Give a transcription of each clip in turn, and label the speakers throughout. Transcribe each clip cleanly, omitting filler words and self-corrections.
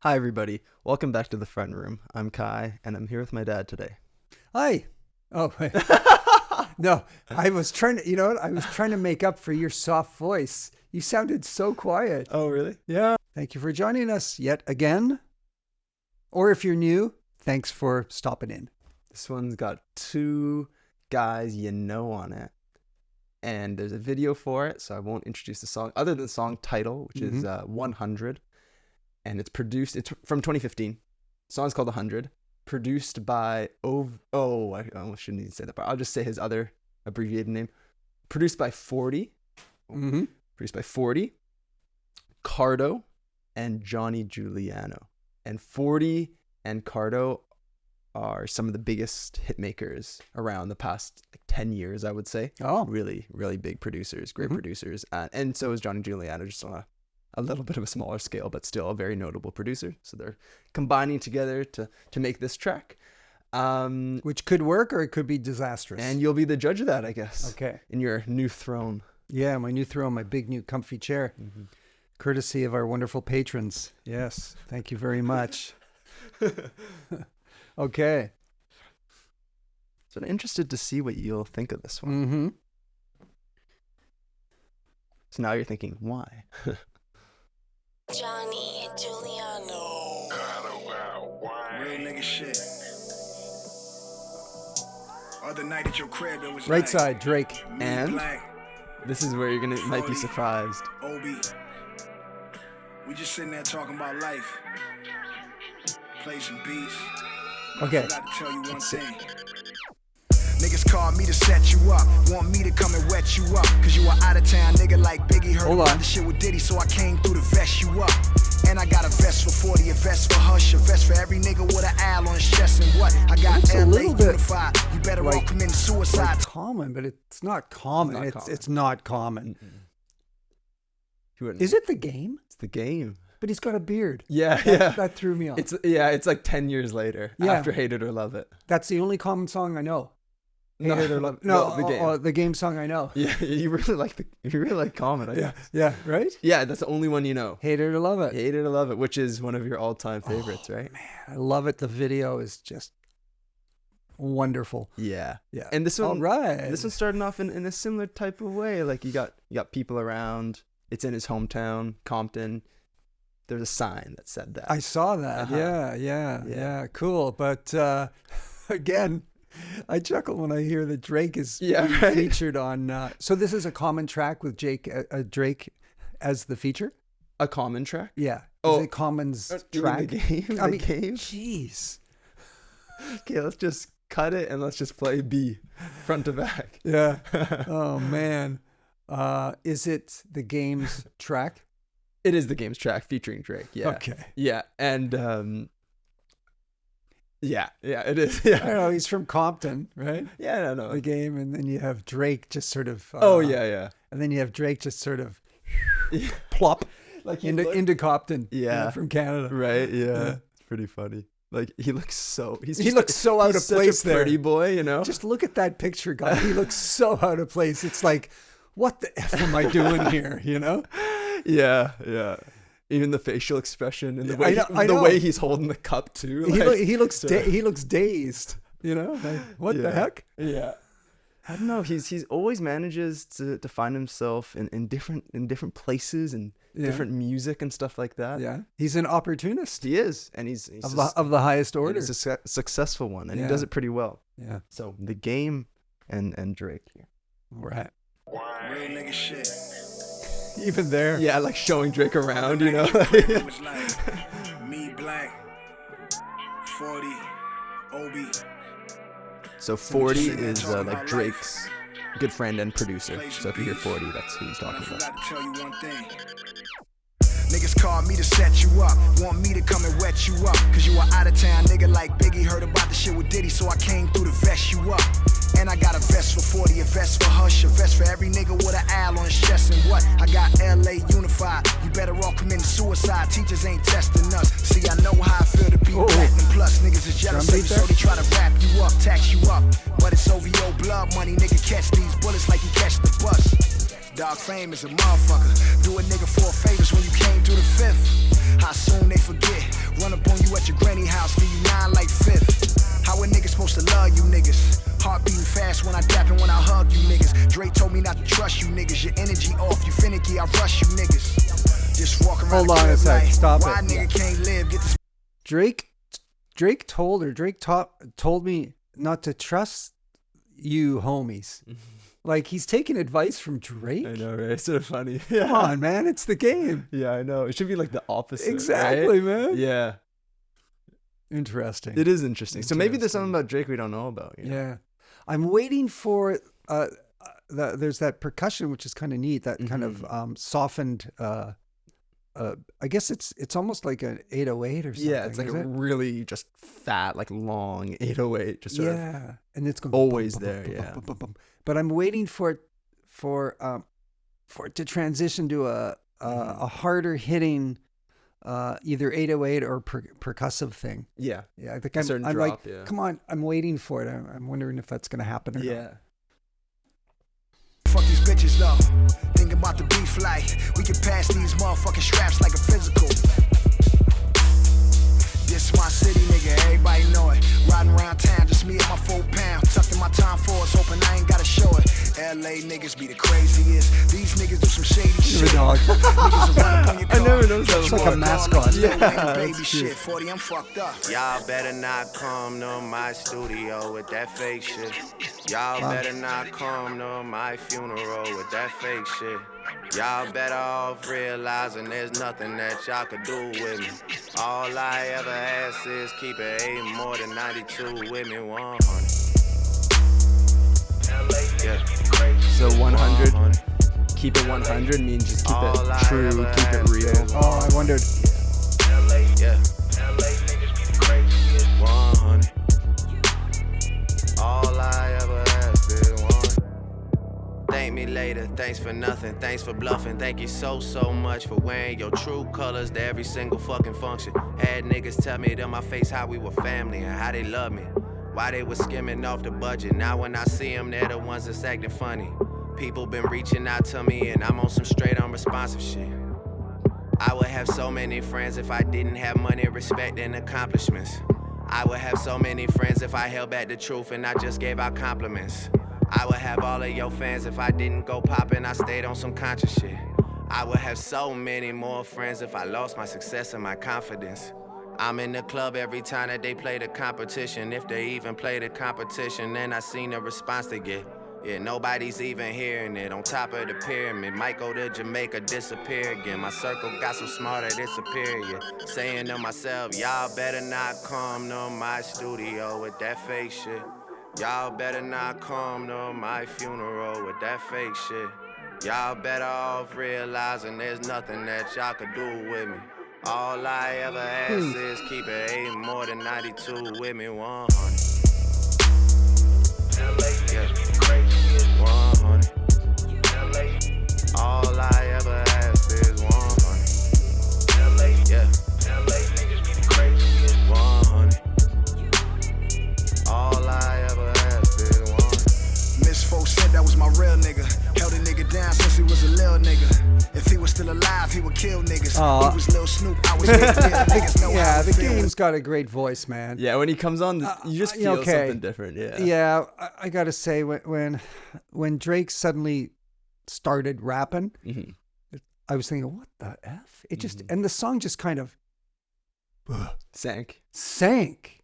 Speaker 1: Hi, everybody. Welcome back to the front room. I'm Kai, and I'm here with my dad today.
Speaker 2: Hi. Oh, wait. No, I was trying to, I was trying to make up for your soft voice. You sounded so quiet.
Speaker 1: Oh, really?
Speaker 2: Yeah. Thank you for joining us yet again. Or if you're new, thanks for stopping in.
Speaker 1: This one's got two guys you know on it. And there's a video for it, so I won't introduce the song, other than the song title, which is 100. And it's from 2015. The song's called 100. Produced by I almost shouldn't even say that part. I'll just say his other abbreviated name. Produced by 40. Produced by 40, Cardo, and Johnny Giuliano. And 40 and Cardo are some of the biggest hit makers around the past 10 years, I would say.
Speaker 2: Oh.
Speaker 1: Really, really big producers, great producers. And so is Johnny Giuliano, just on a little bit of a smaller scale, but still a very notable producer. So they're combining together to make this track.
Speaker 2: Which could work or it could be disastrous.
Speaker 1: And you'll be the judge of that, I guess.
Speaker 2: Okay.
Speaker 1: In your new throne.
Speaker 2: Yeah, my new throne, my big new comfy chair. Courtesy of our wonderful patrons. Yes. Thank you very much. Okay.
Speaker 1: So I'm interested to see what you'll think of this one. So now you're thinking, why?
Speaker 3: Johnny Giuliano.
Speaker 4: Real nigga shit. Other night at your crib, it was
Speaker 2: Right
Speaker 4: like,
Speaker 2: side, Drake.
Speaker 4: me,
Speaker 1: And?
Speaker 4: Black,
Speaker 1: This is where you're might be surprised.
Speaker 4: Obi. We just sitting there talking about life. Play some beats.
Speaker 2: Okay.
Speaker 4: I forgot to tell you one thing. Niggas call me to set you up. Want me to come and wet you up. Cause you are out of town, nigga, like Biggie heard
Speaker 2: Hold
Speaker 4: about
Speaker 2: on.
Speaker 4: the shit with Diddy, so I came through to vest you up. And I got a vest for 40, a vest for Hush, a vest for every nigga with an owl on his chest. And what? I got
Speaker 2: It's a
Speaker 4: LA
Speaker 2: little bit
Speaker 4: unified. You better all
Speaker 2: like-
Speaker 4: commit suicide.
Speaker 2: Like common, but it's not common.
Speaker 1: Not common.
Speaker 2: It's not common.
Speaker 1: You wouldn't-
Speaker 2: Is it the game?
Speaker 1: It's the game.
Speaker 2: But he's got a beard.
Speaker 1: Yeah,
Speaker 2: That threw me off.
Speaker 1: It's like 10 years later
Speaker 2: Yeah.
Speaker 1: after Hate It or Love It.
Speaker 2: That's the only common song I know.
Speaker 1: No,
Speaker 2: Hate It or Love It. No,
Speaker 1: well, the game.
Speaker 2: the game song I know.
Speaker 1: Yeah, you really like Common, I guess.
Speaker 2: Yeah, right?
Speaker 1: Yeah, that's the only one you know.
Speaker 2: Hate It or Love It.
Speaker 1: Hate It or Love It, which is one of your all-time favorites, right?
Speaker 2: I love it. The video is just wonderful.
Speaker 1: Yeah.
Speaker 2: Yeah.
Speaker 1: And this one,
Speaker 2: All right.
Speaker 1: This one's starting off in a similar type of way. Like you got people around. It's in his hometown, Compton. There's a sign that said that.
Speaker 2: I saw that.
Speaker 1: Uh-huh.
Speaker 2: Yeah. Cool. But again, I chuckle when I hear that Drake is being
Speaker 1: right.
Speaker 2: featured on. So this is a common track with Drake as the feature?
Speaker 1: A Common track?
Speaker 2: Yeah.
Speaker 1: Oh,
Speaker 2: is it Common's
Speaker 1: You
Speaker 2: track?
Speaker 1: mean the game?
Speaker 2: I
Speaker 1: The
Speaker 2: mean,
Speaker 1: game?
Speaker 2: jeez.
Speaker 1: Okay, let's just cut it and let's just play B, front to back.
Speaker 2: Yeah. Oh man. Is it the game's track?
Speaker 1: It is the game's track featuring Drake. Yeah.
Speaker 2: Okay.
Speaker 1: Yeah, and yeah, it is.
Speaker 2: I
Speaker 1: Yeah.
Speaker 2: don't know. He's from Compton, right?
Speaker 1: Yeah, no.
Speaker 2: The game, and then you have Drake just sort of.
Speaker 1: Oh yeah.
Speaker 2: And then you have Drake just sort of
Speaker 1: Yeah.
Speaker 2: plop
Speaker 1: Like he
Speaker 2: into Compton.
Speaker 1: Yeah.
Speaker 2: From Canada.
Speaker 1: Right, yeah.
Speaker 2: Yeah.
Speaker 1: It's pretty funny. Like he looks so
Speaker 2: He looks so out of place
Speaker 1: such a pretty
Speaker 2: there.
Speaker 1: boy, you know?
Speaker 2: Just look at that picture, guy. He looks so out of place. It's like, what the F am I doing here? You know?
Speaker 1: Yeah. Even the facial expression and the
Speaker 2: I
Speaker 1: way
Speaker 2: know-
Speaker 1: the way he's holding the cup too.
Speaker 2: He looks dazed. You know? Like, what the heck?
Speaker 1: Yeah. I don't know. He's always manages to find himself in different places and
Speaker 2: Yeah.
Speaker 1: different music and stuff like that.
Speaker 2: Yeah. He's an opportunist
Speaker 1: He is, and he's
Speaker 2: of the highest order.
Speaker 1: he's a successful one, and he
Speaker 2: Yeah.
Speaker 1: does it pretty well.
Speaker 2: Yeah.
Speaker 1: So the game and Drake here.
Speaker 2: All right.
Speaker 4: Real nigga shit.
Speaker 2: Even there.
Speaker 1: Yeah, like showing Drake around, you know.
Speaker 4: It was like me, Black, 40, Obi.
Speaker 1: So 40
Speaker 4: sitting there
Speaker 1: is
Speaker 4: talking
Speaker 1: like
Speaker 4: about
Speaker 1: Drake's good friend and producer. So if you hear 40, that's who he's
Speaker 4: I
Speaker 1: talking about.
Speaker 4: forgot to tell you one thing. Niggas call me to set you up. Want me to come and wet you up. Cause you are out of town, nigga, like Biggie heard about the shit with Diddy, so I came through to vest you up. And I got a vest for 40, a vest for Hush, a vest for every nigga with an owl on his chest. And what? I got LA unified. You better all committing suicide. Teachers ain't testing us. See, I know how I feel to be platinum plus. Niggas is jealous of you, so they try to wrap you up, tax you up. But it's OVO blood money, nigga. Catch these bullets like you catch the bus. Dog fame is a motherfucker. Do a nigga 4 favors when you came through the fifth. How soon they forget Run up on you at your granny house, give you 9 like 5th. How a nigga supposed to love you niggas? Heart beating fast when I dap and when I hug you niggas. Drake told me not to trust you niggas. Your energy off, you finicky, I rush you niggas. Just walk around.
Speaker 2: Hold
Speaker 4: the
Speaker 2: on a
Speaker 4: crib
Speaker 2: sec,
Speaker 4: like,
Speaker 2: stop
Speaker 4: why
Speaker 2: it.
Speaker 4: nigga can't live? Get this
Speaker 2: Drake told me not to trust you homies. Like, he's taking advice from Drake?
Speaker 1: I know, right? It's sort of funny.
Speaker 2: Come on, man. It's the game.
Speaker 1: Yeah, I know. It should be like the opposite.
Speaker 2: Exactly,
Speaker 1: right?
Speaker 2: man.
Speaker 1: Yeah.
Speaker 2: Interesting.
Speaker 1: It is interesting. So maybe there's something about Drake we don't know about. You know?
Speaker 2: Yeah. I'm waiting for there's that percussion, which is kind of neat, that kind of softened I guess it's almost like an 808 or something.
Speaker 1: Yeah, it's like a really just fat, like long 808. Just sort of
Speaker 2: and it's going
Speaker 1: always there. Yeah.
Speaker 2: But I'm waiting for it to transition to a harder hitting either 808 or percussive thing.
Speaker 1: Yeah.
Speaker 2: Yeah, I think
Speaker 1: A
Speaker 2: I'm
Speaker 1: certain
Speaker 2: like,
Speaker 1: drop, yeah.
Speaker 2: come on, I'm waiting for it. I'm wondering if that's going to happen or not.
Speaker 1: Yeah.
Speaker 4: fuck these bitches though. Thinking about the beef like we can pass these motherfucking straps like a physical. This my city, nigga, everybody know it. Riding around town, just me and my 4 pound. Tucked in my time force, hoping I ain't gotta show it. LA niggas be the craziest. These niggas do some shady shit.
Speaker 2: dog.
Speaker 4: Niggas will run up on your
Speaker 1: I
Speaker 4: car.
Speaker 1: never noticed that
Speaker 2: It's like a
Speaker 1: before.
Speaker 2: mascot.
Speaker 4: Yeah,
Speaker 1: Yeah,
Speaker 4: baby
Speaker 1: that's
Speaker 4: shit.
Speaker 1: cute.
Speaker 4: 40, I'm fucked up.
Speaker 5: Y'all better not come to my studio with that fake shit. Y'all better not come to my funeral with that fake shit. Y'all better off realizing there's nothing that y'all could do with me. All I ever ask is keep it 8 more than 92 with me 100. Yeah.
Speaker 1: So 100,
Speaker 5: 100.
Speaker 1: keep it 100 means just keep
Speaker 5: All I
Speaker 1: it true,
Speaker 5: ever
Speaker 1: keep it
Speaker 5: ask
Speaker 1: real.
Speaker 5: is
Speaker 2: Oh, I wondered.
Speaker 5: Yeah. 100. All I ever ask is 100. Thank me later, thanks for nothing, thanks for bluffing. Thank you so much for wearing your true colors to every single fucking function. Had niggas tell me to my face how we were family and how they love me. Why they was skimming off the budget. Now when I see them, they're the ones that's acting funny. People been reaching out to me and I'm on some straight unresponsive shit. I would have so many friends if I didn't have money, respect, and accomplishments. I would have so many friends if I held back the truth and I just gave out compliments. I would have all of your fans if I didn't go poppin', I stayed on some conscious shit. I would have so many more friends if I lost my success and my confidence. I'm in the club every time that they play the competition. If they even play the competition, then I seen the response they get. Yeah, nobody's even hearing it. On top of the pyramid, might go to Jamaica, disappear again. My circle got so smart that it's superior. Saying to myself, y'all better not come to my studio with that fake shit. Y'all better not come to my funeral with that fake shit. Y'all better off realizing there's nothing that y'all could do with me. All I ever ask is keep it 8 more than 92 with me 100. Yeah. 100. All I ever ask is 100. Yeah. 100. All I ever ask is 100.
Speaker 4: Miss Folk said that was my real nigga. Held a nigga down since he was a little nigga. If he was still alive, he would kill niggas.
Speaker 2: Aw.
Speaker 4: He was Lil Snoop, I was Big Dick. Niggas know how
Speaker 2: Yeah,
Speaker 4: I
Speaker 2: the
Speaker 4: feel.
Speaker 2: game's got a great voice, man.
Speaker 1: Yeah, when he comes on, you just feel
Speaker 2: okay.
Speaker 1: something different. Yeah.
Speaker 2: Yeah, I gotta say, when Drake suddenly started rapping,
Speaker 1: Mhm.
Speaker 2: I was thinking, what the F? It just, and the song just kind of
Speaker 1: Sank.
Speaker 2: sank.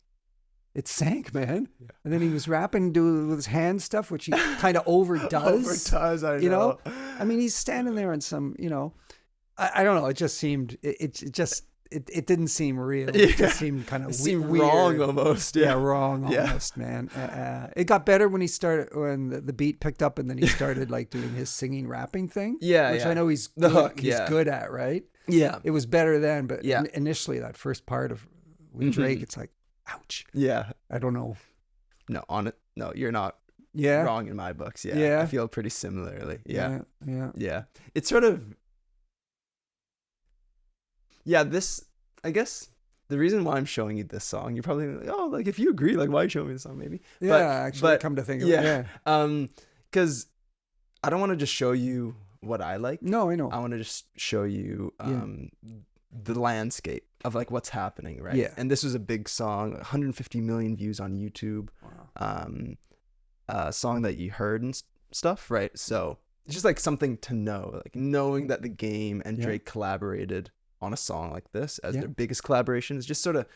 Speaker 2: It sank, man. And then he was rapping, doing with his hand stuff, which he kind of overdoes.
Speaker 1: Overdoes, I
Speaker 2: You know?
Speaker 1: know.
Speaker 2: I mean, he's standing there in some, I don't know. It just seemed, it didn't seem real. It just seemed kind of
Speaker 1: It seemed
Speaker 2: weird.
Speaker 1: wrong almost.
Speaker 2: Yeah, wrong
Speaker 1: Yeah.
Speaker 2: almost, man. It got better when the beat picked up and then he started like doing his singing rapping thing.
Speaker 1: Yeah,
Speaker 2: which
Speaker 1: yeah.
Speaker 2: I know he's
Speaker 1: The
Speaker 2: good,
Speaker 1: hook,
Speaker 2: he's
Speaker 1: yeah.
Speaker 2: good at, right?
Speaker 1: Yeah.
Speaker 2: It was better then, but
Speaker 1: Yeah.
Speaker 2: initially that first part of with Drake, it's like, ouch.
Speaker 1: Yeah.
Speaker 2: I don't know.
Speaker 1: No, on it. No, you're not
Speaker 2: Yeah,
Speaker 1: wrong in my books. Yeah.
Speaker 2: Yeah.
Speaker 1: I feel pretty similarly. Yeah.
Speaker 2: yeah.
Speaker 1: Yeah. It's sort of. Yeah, this. I guess the reason why I'm showing you this song, you're probably like, oh, like if you agree, like why are you showing me this song? Maybe.
Speaker 2: Yeah, actually, come to think of it, yeah.
Speaker 1: Because I don't want to just show you what I like.
Speaker 2: No, I know.
Speaker 1: I want to just show you the landscape of like what's happening, right?
Speaker 2: Yeah.
Speaker 1: And this was a big song, 150 million views on YouTube. Song that you heard and stuff, right? So it's just like something to know, like knowing that the Game and Drake collaborated on a song like this as their biggest collaboration is just sort of,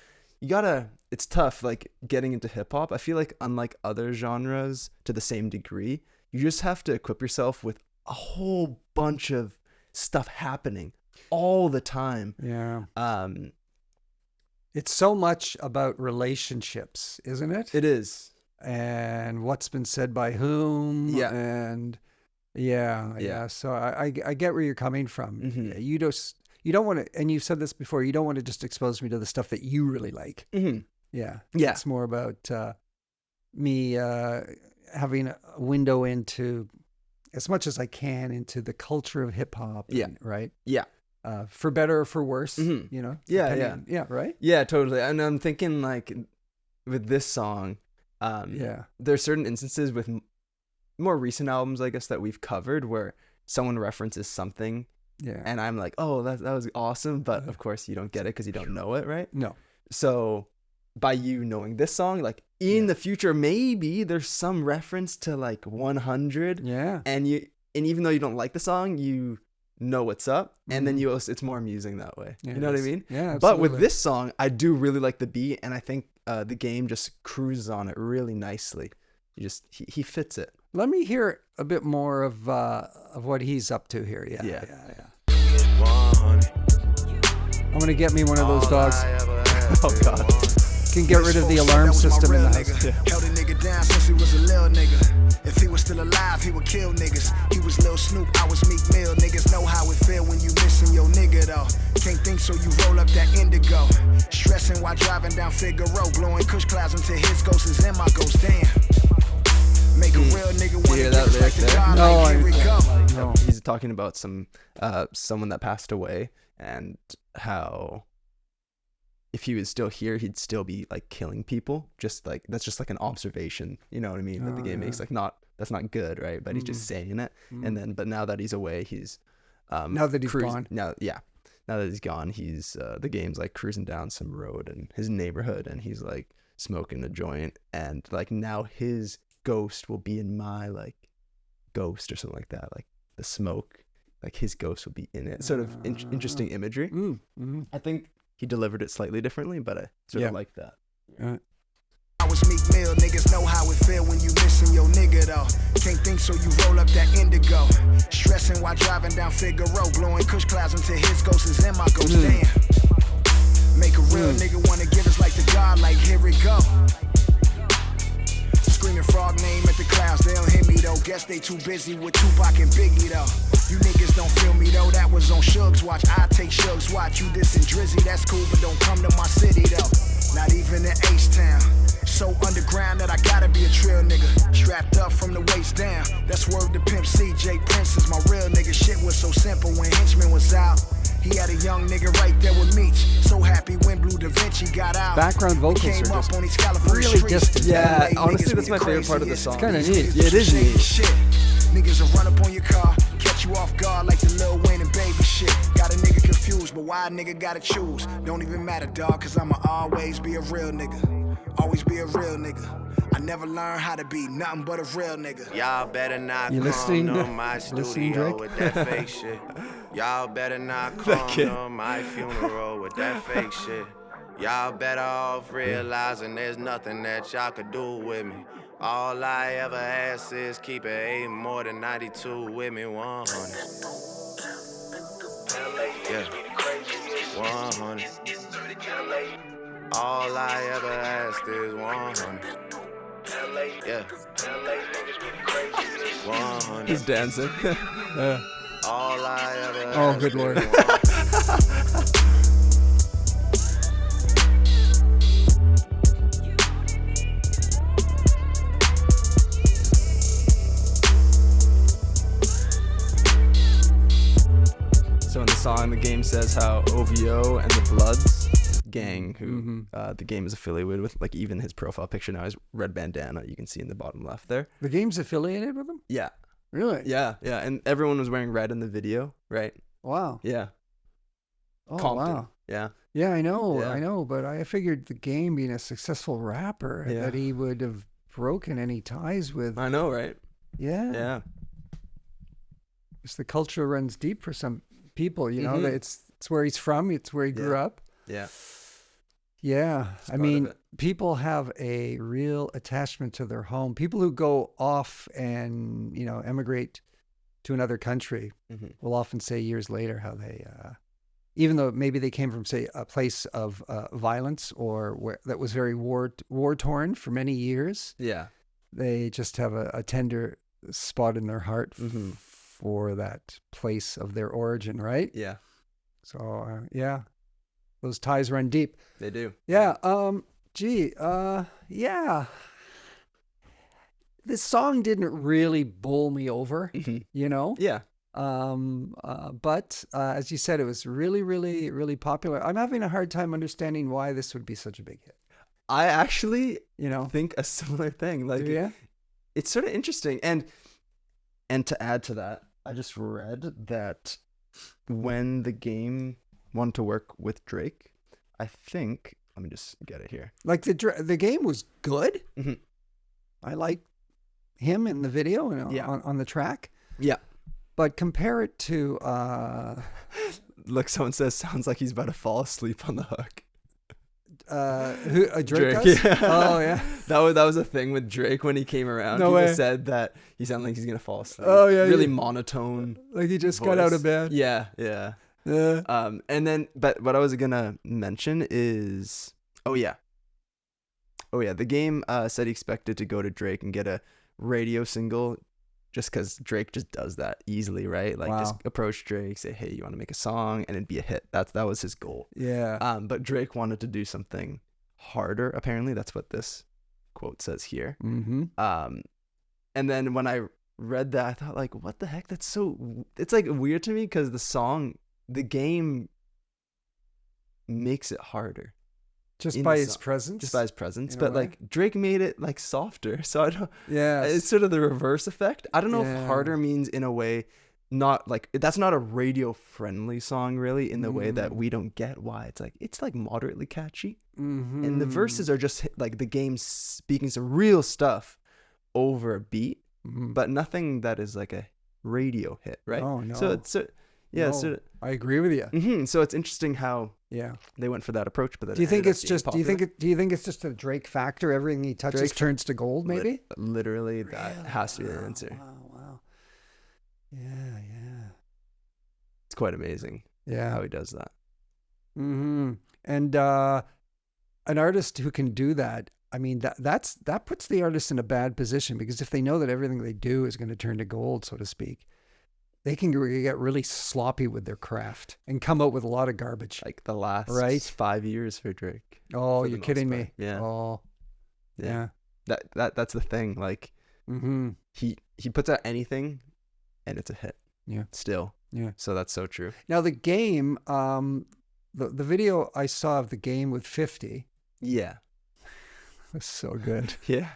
Speaker 1: it's tough, like getting into hip hop. I feel like unlike other genres to the same degree, you just have to equip yourself with a whole bunch of stuff happening all the time.
Speaker 2: Yeah. It's so much about relationships, isn't it?
Speaker 1: It is.
Speaker 2: And what's been said by whom.
Speaker 1: Yeah.
Speaker 2: And yeah. So I get where you're coming from.
Speaker 1: Mm-hmm.
Speaker 2: You don't want to, and you've said this before, you don't want to just expose me to the stuff that you really like.
Speaker 1: Mm-hmm.
Speaker 2: Yeah.
Speaker 1: Yeah.
Speaker 2: It's more about me having a window into, as much as I can, into the culture of hip hop.
Speaker 1: Yeah.
Speaker 2: Right.
Speaker 1: Yeah.
Speaker 2: For better or for worse,
Speaker 1: Mm-hmm.
Speaker 2: you know?
Speaker 1: Yeah,
Speaker 2: depending- Yeah, right?
Speaker 1: Yeah, totally. And I'm thinking like with this song, there's certain instances with more recent albums, I guess, that we've covered where someone references something.
Speaker 2: Yeah.
Speaker 1: And I'm like, oh, that was awesome. But of course you don't get it because you don't know it, right?
Speaker 2: No.
Speaker 1: So by you knowing this song, like in the future, maybe there's some reference to like 100.
Speaker 2: Yeah.
Speaker 1: And even though you don't like the song, you know what's up. And then it's more amusing that way.
Speaker 2: Yeah,
Speaker 1: you know what I mean?
Speaker 2: Yeah.
Speaker 1: But with
Speaker 2: absolutely.
Speaker 1: this song, I do really like the beat. And I think the Game just cruises on it really nicely. He fits it.
Speaker 2: Let me hear a bit more of what he's up to here. Yeah.
Speaker 5: 100.
Speaker 2: I'm gonna get me one of those dogs.
Speaker 1: Oh, God.
Speaker 2: Can get rid of the alarm system in the house.
Speaker 4: Held a nigga down since he was a little nigga. If he was still alive, he would kill niggas. He was Lil Snoop, I was Meek Mill. Niggas know how it feel when you missing your nigga though. Can't think so you roll up that indigo. Stressing while driving down Figaro. Blowing kush clouds until his ghost is in my ghost. Damn. Make a real nigga wanna
Speaker 1: hear
Speaker 4: give
Speaker 1: that
Speaker 4: us like
Speaker 1: lyric
Speaker 4: the
Speaker 1: there?
Speaker 4: God,
Speaker 2: No,
Speaker 4: like, here we go.
Speaker 2: No.
Speaker 1: He's talking about someone that passed away and how if he was still here, he'd still be like killing people. Just like that's just like an observation, you know what I mean? That the Game makes, like that's not good, right? But he's just saying it. And then, but now that he's away, he's
Speaker 2: Now that he's gone.
Speaker 1: Now that he's gone, he's the Game's like cruising down some road in his neighborhood, and he's like smoking a joint, and like now his ghost will be in my like ghost or something like that, like the smoke, like his ghost will be in it. Sort of interesting imagery. I think he delivered it slightly differently, but I sort of like that.
Speaker 4: I was Meek Mill, niggas know how it feel when you missing your nigga though. Can't think so you roll up that indigo. Stressing while driving down Figaro. Blowing kush clouds until his ghost is in my ghost. Damn. Make a real nigga wanna give us like the God, like here we go. Screaming frog name at the clouds, they don't hear me though. Guess they too busy with Tupac and Biggie though. You niggas don't feel me though, that was on Shug's watch. I take Shug's watch, you dissing Drizzy, that's cool, but don't come to my city though. Not even in H-Town. So underground that I gotta be a trill nigga. Strapped up from the waist down. That's word to Pimp C. J Prince is my real nigga. Shit was so simple when Henchman was out. He had a young nigga right there with Meech. So happy when Blue Da Vinci got out.
Speaker 2: Background vocals
Speaker 4: Came
Speaker 2: are
Speaker 4: up
Speaker 2: just
Speaker 4: on these California
Speaker 2: really
Speaker 4: streets.
Speaker 2: distant.
Speaker 1: Yeah,
Speaker 4: LA
Speaker 1: honestly,
Speaker 4: niggas
Speaker 1: that's
Speaker 4: be
Speaker 1: my
Speaker 4: the
Speaker 1: favorite part of the
Speaker 4: craziest.
Speaker 1: song.
Speaker 2: Kinda
Speaker 4: These
Speaker 2: neat.
Speaker 4: niggas
Speaker 1: Yeah, it is
Speaker 4: shake
Speaker 1: neat.
Speaker 4: Shit. Niggas will run up on your car, catch you off guard like the Lil Wayne and Baby shit. Got a nigga confused, but why a nigga gotta choose? Don't even matter, dog, cause I'ma always be a real nigga. Always be a real nigga. I never learned how to be nothing but a real nigga.
Speaker 5: Y'all better not
Speaker 2: You listening,
Speaker 5: come to my
Speaker 2: listening,
Speaker 5: studio
Speaker 2: Drake?
Speaker 5: with that fake shit. Y'all better not come to my funeral with that fake shit. Y'all better off realizing there's nothing that y'all could do with me. All I ever ask is keep it 8 more than 92 with me, 100. Yeah, 100. All I ever asked is 100. Yeah, 100.
Speaker 1: He's dancing.
Speaker 5: All I ever
Speaker 2: Oh,
Speaker 5: asked
Speaker 2: good
Speaker 5: is
Speaker 2: Lord.
Speaker 5: 100.
Speaker 1: So in the song, the Game says how OVO and the Bloods gang, who the Game is affiliated with, like even his profile picture now is red bandana. You can see in the bottom left there.
Speaker 2: The Game's affiliated with them?
Speaker 1: Yeah,
Speaker 2: Really?
Speaker 1: yeah, and everyone was wearing red in the video, right?
Speaker 2: Wow.
Speaker 1: Yeah,
Speaker 2: Oh,
Speaker 1: Compton.
Speaker 2: wow.
Speaker 1: Yeah.
Speaker 2: Yeah, I know,
Speaker 1: Yeah.
Speaker 2: but I figured the Game being a successful rapper
Speaker 1: Yeah.
Speaker 2: that he would have broken any ties with.
Speaker 1: I know, right?
Speaker 2: Yeah.
Speaker 1: Yeah.
Speaker 2: Because the culture runs deep for some people, you know,
Speaker 1: Mhm.
Speaker 2: that it's where he's from, it's where he grew
Speaker 1: Yeah.
Speaker 2: up.
Speaker 1: Yeah.
Speaker 2: Yeah. I
Speaker 1: part of
Speaker 2: mean,
Speaker 1: it.
Speaker 2: people have a real attachment to their home. People who go off and, you know, emigrate to another country
Speaker 1: Mhm.
Speaker 2: will often say years later how they, even though maybe they came from, say, a place of violence or where that was very war torn for many years,
Speaker 1: Yeah.
Speaker 2: they just have a tender spot in their heart
Speaker 1: Mhm.
Speaker 2: for that place of their origin, right?
Speaker 1: Yeah.
Speaker 2: So yeah, those ties run deep.
Speaker 1: They do.
Speaker 2: Yeah. Yeah. This song didn't really bowl me over,
Speaker 1: Mhm.
Speaker 2: you know.
Speaker 1: Yeah.
Speaker 2: But as you said, it was really, really, really popular. I'm having a hard time understanding why this would be such a big hit.
Speaker 1: I actually
Speaker 2: You know,
Speaker 1: think a similar thing. Like
Speaker 2: do you?
Speaker 1: it's sort of interesting. And to add to that, I just read that when the Game wanted to work with Drake, I think, let me just get it here.
Speaker 2: Like the Game was good.
Speaker 1: Mhm.
Speaker 2: I like him in the video and
Speaker 1: Yeah.
Speaker 2: on the track.
Speaker 1: Yeah.
Speaker 2: But compare it to
Speaker 1: Look, someone says sounds like he's about to fall asleep on the hook.
Speaker 2: Drake does?
Speaker 1: yeah.
Speaker 2: Oh yeah.
Speaker 1: That was a thing with Drake when he came around.
Speaker 2: No
Speaker 1: People
Speaker 2: way.
Speaker 1: said that he sounded like he's gonna fall asleep.
Speaker 2: Oh, yeah,
Speaker 1: Really
Speaker 2: yeah.
Speaker 1: monotone.
Speaker 2: Like he just got out of
Speaker 1: voice.
Speaker 2: bed.
Speaker 1: Yeah, yeah.
Speaker 2: Yeah.
Speaker 1: And then, but what I was gonna mention is, oh yeah, the Game said he expected to go to Drake and get a radio single, just because Drake just does that easily, right? Like just
Speaker 2: Wow.
Speaker 1: approach Drake, say, hey, you want to make a song, and it'd be a hit. That was his goal.
Speaker 2: Yeah.
Speaker 1: But Drake wanted to do something harder. Apparently, that's what this quote says here.
Speaker 2: Mm-hmm.
Speaker 1: And then when I read that, I thought, like, what the heck? It's like weird to me because the Game makes it harder
Speaker 2: Just
Speaker 1: in
Speaker 2: by
Speaker 1: the
Speaker 2: his
Speaker 1: song.
Speaker 2: presence.
Speaker 1: Just by his presence.
Speaker 2: in a
Speaker 1: But
Speaker 2: way.
Speaker 1: like Drake made it like softer. So I don't,
Speaker 2: Yeah.
Speaker 1: it's sort of the reverse effect. I don't know
Speaker 2: Yeah.
Speaker 1: if harder means in a way, not like, that's not a radio friendly song really in the way that we don't get why. It's like moderately catchy.
Speaker 2: Mm-hmm.
Speaker 1: And the verses are just like the Game speaking some real stuff over a beat,
Speaker 2: Mhm.
Speaker 1: but nothing that is like a radio hit, right?
Speaker 2: Oh, no.
Speaker 1: So it's yeah,
Speaker 2: No,
Speaker 1: so
Speaker 2: I agree with you.
Speaker 1: so it's interesting how
Speaker 2: Yeah.
Speaker 1: they went for that approach. But then
Speaker 2: Do you
Speaker 1: it
Speaker 2: think
Speaker 1: ended up
Speaker 2: it's
Speaker 1: being
Speaker 2: just?
Speaker 1: popular.
Speaker 2: Do you think it's just a Drake factor? Everything he touches
Speaker 1: Drake-
Speaker 2: turns to gold. Maybe.
Speaker 1: Literally, that
Speaker 2: Really?
Speaker 1: has to be the
Speaker 2: Wow,
Speaker 1: answer.
Speaker 2: Wow. Yeah.
Speaker 1: It's quite amazing
Speaker 2: Yeah.
Speaker 1: how he does that.
Speaker 2: Mm-hmm. And an artist who can do that, I mean, that puts the artist in a bad position because if they know that everything they do is going to turn to gold, so to speak, they can get really sloppy with their craft and come out with a lot of garbage.
Speaker 1: Like the last
Speaker 2: Right.
Speaker 1: 5 years for Drake.
Speaker 2: Oh,
Speaker 1: for the
Speaker 2: you're
Speaker 1: most
Speaker 2: kidding
Speaker 1: part.
Speaker 2: me.
Speaker 1: Yeah.
Speaker 2: Oh, yeah.
Speaker 1: That's the thing. Like
Speaker 2: Mm-hmm.
Speaker 1: he puts out anything, and it's a hit.
Speaker 2: Yeah.
Speaker 1: Still.
Speaker 2: Yeah.
Speaker 1: So that's so true.
Speaker 2: Now the Game, the video I saw of the Game with 50
Speaker 1: Yeah.
Speaker 2: was so good.
Speaker 1: Yeah.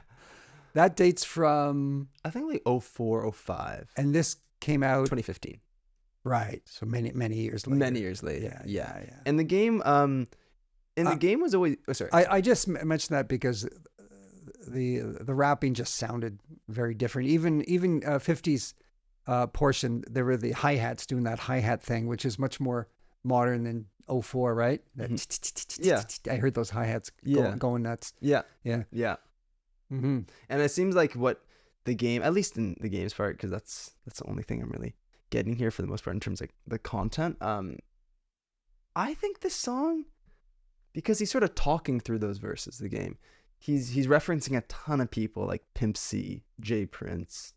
Speaker 2: That dates from,
Speaker 1: I think like 04, 05.
Speaker 2: and this came out
Speaker 1: 2015.
Speaker 2: right. So many years later.
Speaker 1: Many years later.
Speaker 2: Yeah.
Speaker 1: And the Game, the Game was always. Oh, sorry.
Speaker 2: I just mentioned that because the rapping just sounded very different. Even 50's portion, there were the hi-hats doing that hi-hat thing, which is much more modern than 04, right? That
Speaker 1: Yeah.
Speaker 2: I heard those hi-hats
Speaker 1: Yeah.
Speaker 2: going nuts.
Speaker 1: Yeah.
Speaker 2: Yeah.
Speaker 1: Yeah.
Speaker 2: Mm-hmm.
Speaker 1: And it seems like what the Game, at least in the Game's part, because that's the only thing I'm really getting here for the most part in terms of the content. I think this song, because he's sort of talking through those verses, the Game, he's referencing a ton of people like Pimp C, Jay Prince,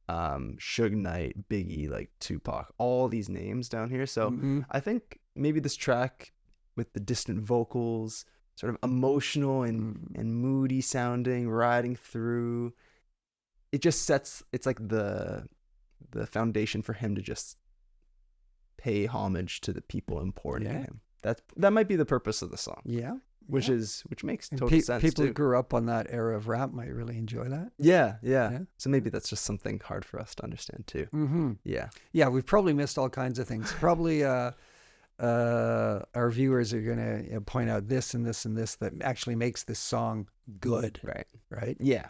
Speaker 1: Suge Knight, Biggie, like Tupac, all these names down here. So
Speaker 2: Mm-hmm.
Speaker 1: I think maybe this track with the distant vocals, sort of emotional and moody sounding, riding through, it just it's like the foundation for him to just pay homage to the people important to
Speaker 2: Yeah.
Speaker 1: him. That might be the purpose of the song,
Speaker 2: Yeah.
Speaker 1: which
Speaker 2: Yeah.
Speaker 1: makes
Speaker 2: And
Speaker 1: total sense
Speaker 2: people
Speaker 1: too.
Speaker 2: who grew up on that era of rap might really enjoy that.
Speaker 1: Yeah.
Speaker 2: Yeah.
Speaker 1: So maybe that's just something hard for us to understand too.
Speaker 2: Mm-hmm.
Speaker 1: Yeah.
Speaker 2: Yeah, we've probably missed all kinds of things. Probably our viewers are gonna point out this and this and this that actually makes this song good,
Speaker 1: Right.
Speaker 2: right?
Speaker 1: Yeah.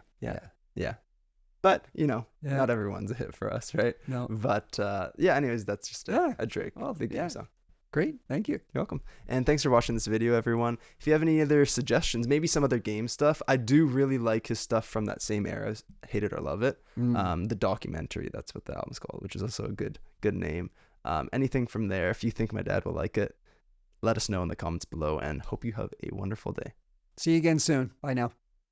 Speaker 1: But
Speaker 2: Yeah.
Speaker 1: not everyone's a hit for us, right?
Speaker 2: No.
Speaker 1: But anyways, that's just
Speaker 2: Yeah.
Speaker 1: a Drake
Speaker 2: Well,
Speaker 1: big game
Speaker 2: yeah.
Speaker 1: song.
Speaker 2: Great, thank you.
Speaker 1: You're welcome. And thanks for watching this video, everyone. If you have any other suggestions, maybe some other game stuff, I do really like his stuff from that same era, Hate It or Love It. The documentary, that's what the album's called, which is also a good name. Anything from there, if you think my dad will like it, let us know in the comments below, and hope you have a wonderful day.
Speaker 2: See you again soon. Bye now.